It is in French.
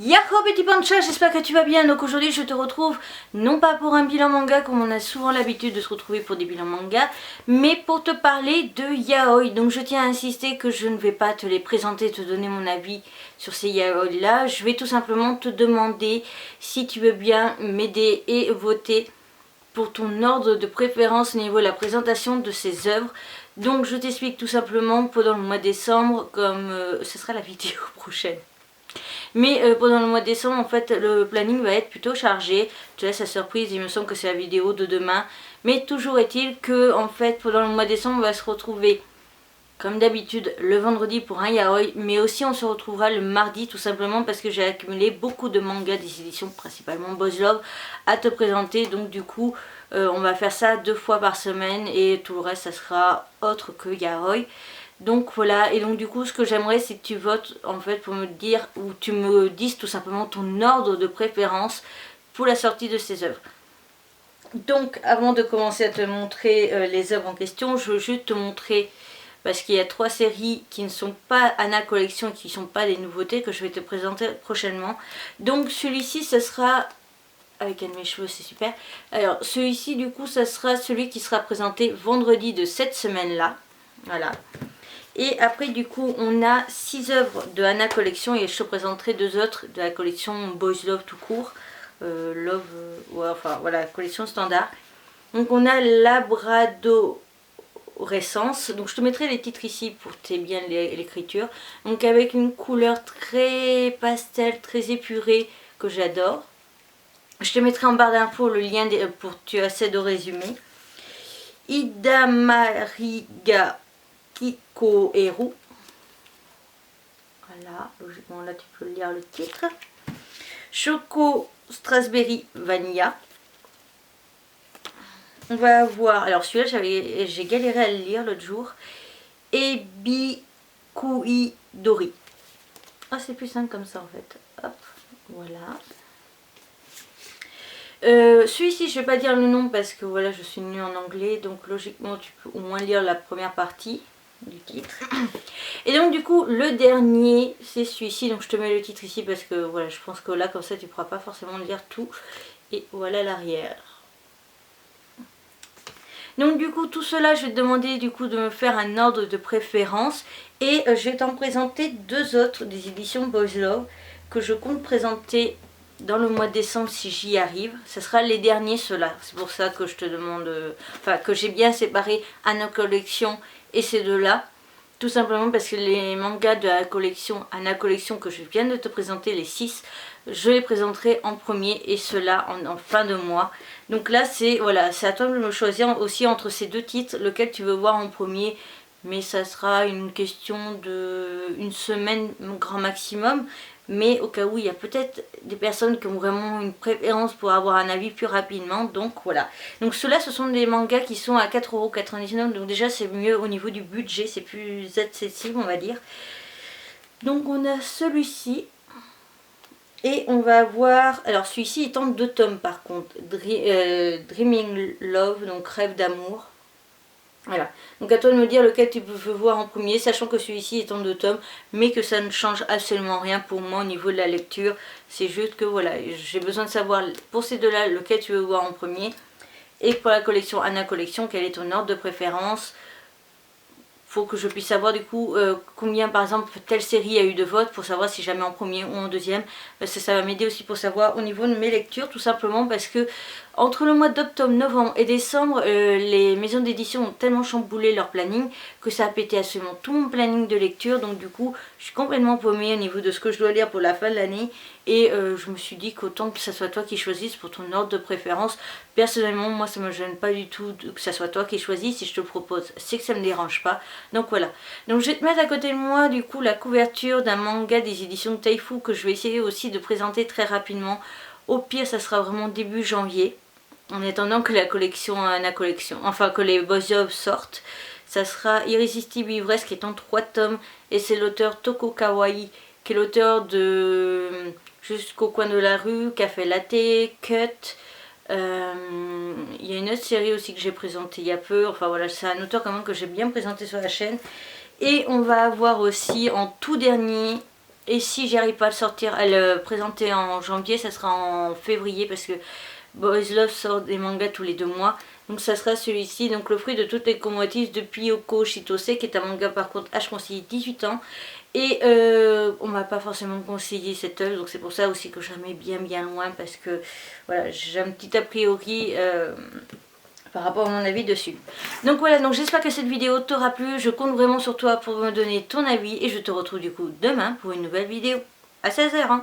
Yahoo petit pancha, j'espère que tu vas bien. Donc aujourd'hui je te retrouve non pas pour un bilan manga comme on a souvent l'habitude de se retrouver pour des bilans manga, mais pour te parler de yaoi. Donc je tiens à insister que je ne vais pas te les présenter, te donner mon avis sur ces yaoi là. Je vais tout simplement te demander si tu veux bien m'aider et voter pour ton ordre de préférence au niveau de la présentation de ces œuvres. Donc je t'explique tout simplement pendant le mois de décembre, comme ce sera la vidéo prochaine. Mais pendant le mois de décembre, en fait, le planning va être plutôt chargé. Je te laisse la surprise, il me semble que c'est la vidéo de demain. Mais toujours est-il que, en fait, pendant le mois de décembre, on va se retrouver, comme d'habitude, le vendredi pour un yaoi. Mais aussi, on se retrouvera le mardi, tout simplement parce que j'ai accumulé beaucoup de mangas des éditions, principalement Boys Love, à te présenter. Donc, du coup, on va faire ça 2 fois par semaine et tout le reste, ça sera autre que yaoi. Donc voilà, et donc du coup ce que j'aimerais c'est que tu votes en fait pour me dire, ou tu me dises tout simplement ton ordre de préférence pour la sortie de ces œuvres. Donc avant de commencer à te montrer les œuvres en question, je veux juste te montrer, parce qu'il y a 3 séries qui ne sont pas Anna Collection, qui ne sont pas des nouveautés que je vais te présenter prochainement. Donc celui-ci ce sera, avec un de mes cheveux c'est super, alors celui-ci du coup ça sera celui qui sera présenté vendredi de cette semaine là, voilà. Et après du coup on a 6 œuvres de Anna Collection et je te présenterai 2 autres de la collection Boys Love tout court. Love, ouais, enfin voilà, collection standard. Donc on a Labradorescence, donc je te mettrai les titres ici pour que tu aies bien l'écriture. Donc avec une couleur très pastel, très épurée que j'adore. Je te mettrai en barre d'infos le lien pour que tu accèdes au résumé. Idamariga Kikoeru. Voilà, logiquement là tu peux lire le titre. Choco Strasberry Vanilla. On va avoir, alors celui-là j'ai galéré à le lire l'autre jour. Ebikuidori. Ah c'est plus simple comme ça en fait. Hop, voilà. Celui-ci je vais pas dire le nom parce que voilà je suis nulle en anglais, donc logiquement tu peux au moins lire la première partie du titre. Et donc du coup le dernier c'est celui-ci, donc je te mets le titre ici parce que voilà je pense que là comme ça tu pourras pas forcément lire tout. Et voilà l'arrière. Donc du coup tout cela je vais te demander du coup de me faire un ordre de préférence. Et je vais t'en présenter 2 autres des éditions Boys Love que je compte présenter dans le mois de décembre si j'y arrive. Ce sera les derniers ceux-là. C'est pour ça que je te demande, enfin que j'ai bien séparé Anna Collection et ces 2-là. Tout simplement parce que les mangas de la collection Anna Collection que je viens de te présenter, les 6, je les présenterai en premier et ceux-là en fin de mois. Donc là c'est voilà, c'est à toi de me choisir aussi entre ces 2 titres lequel tu veux voir en premier. Mais ça sera une question de une semaine grand maximum. Mais au cas où il y a peut-être des personnes qui ont vraiment une préférence pour avoir un avis plus rapidement. Donc voilà. Donc ceux-là ce sont des mangas qui sont à 4,99 €. Donc déjà c'est mieux au niveau du budget. C'est plus accessible on va dire. Donc on a celui-ci. Et on va avoir, alors celui-ci est en 2 tomes par contre. Dreaming Love, donc rêve d'amour. Voilà, donc à toi de me dire lequel tu veux voir en premier, sachant que celui-ci est en 2 tomes, mais que ça ne change absolument rien pour moi au niveau de la lecture. C'est juste que voilà, j'ai besoin de savoir pour ces 2-là lequel tu veux voir en premier. Et pour la collection Anna Collection, quel est ton ordre de préférence. Faut que je puisse savoir du coup combien par exemple telle série a eu de votes pour savoir si jamais en premier ou en deuxième, parce que ça va m'aider aussi pour savoir au niveau de mes lectures, tout simplement parce que entre le mois d'octobre, novembre et décembre, les maisons d'édition ont tellement chamboulé leur planning que ça a pété absolument tout mon planning de lecture. Donc du coup je suis complètement paumée au niveau de ce que je dois lire pour la fin de l'année. Et je me suis dit qu'autant que ça soit toi qui choisisses pour ton ordre de préférence. Personnellement moi ça me gêne pas du tout que ça soit toi qui choisisses. Si je te le propose c'est que ça me dérange pas. Donc voilà, donc je vais te mettre à côté de moi du coup la couverture d'un manga des éditions de Taifu que je vais essayer aussi de présenter très rapidement. Au pire ça sera vraiment début janvier, en attendant que la collection Anna Collection, enfin que les Boys Love sortent. Ça sera Irrésistible Ivresse qui est en 3 tomes et c'est l'auteur Toko Kawaii qui est l'auteur de Jusqu'au coin de la rue, Café Latte, Cut. Il y a une autre série aussi que j'ai présentée il y a peu. Enfin voilà, c'est un auteur quand même que j'ai bien présenté sur la chaîne. Et on va avoir aussi en tout dernier Et si j'arrive pas à le sortir, à le présenter en janvier, ça sera en février parce que Boys Love sort des mangas tous les 2 mois. Donc ça sera celui-ci, donc le fruit de toutes les convoitises de Pyoko Chitose, qui est un manga par contre H conseillé 18 ans. Et on m'a pas forcément conseillé cette œuvre, donc c'est pour ça aussi que je la mets bien loin parce que voilà, j'ai un petit a priori par rapport à mon avis dessus. Donc voilà, donc j'espère que cette vidéo t'aura plu. Je compte vraiment sur toi pour me donner ton avis et je te retrouve du coup demain pour une nouvelle vidéo à 16h.